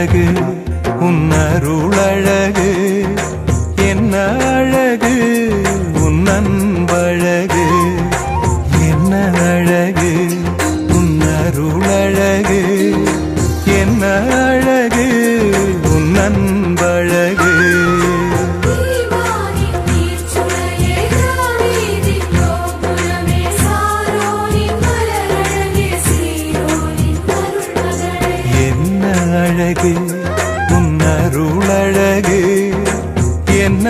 அழகு உன்னருளழகு என்ன அழகு உன்னன்பழகு என்ன அழகு உன்னருளழகு என்ன அழகு உன்னன்பழகு என்ன அழகு உன்னருளழகு என்ன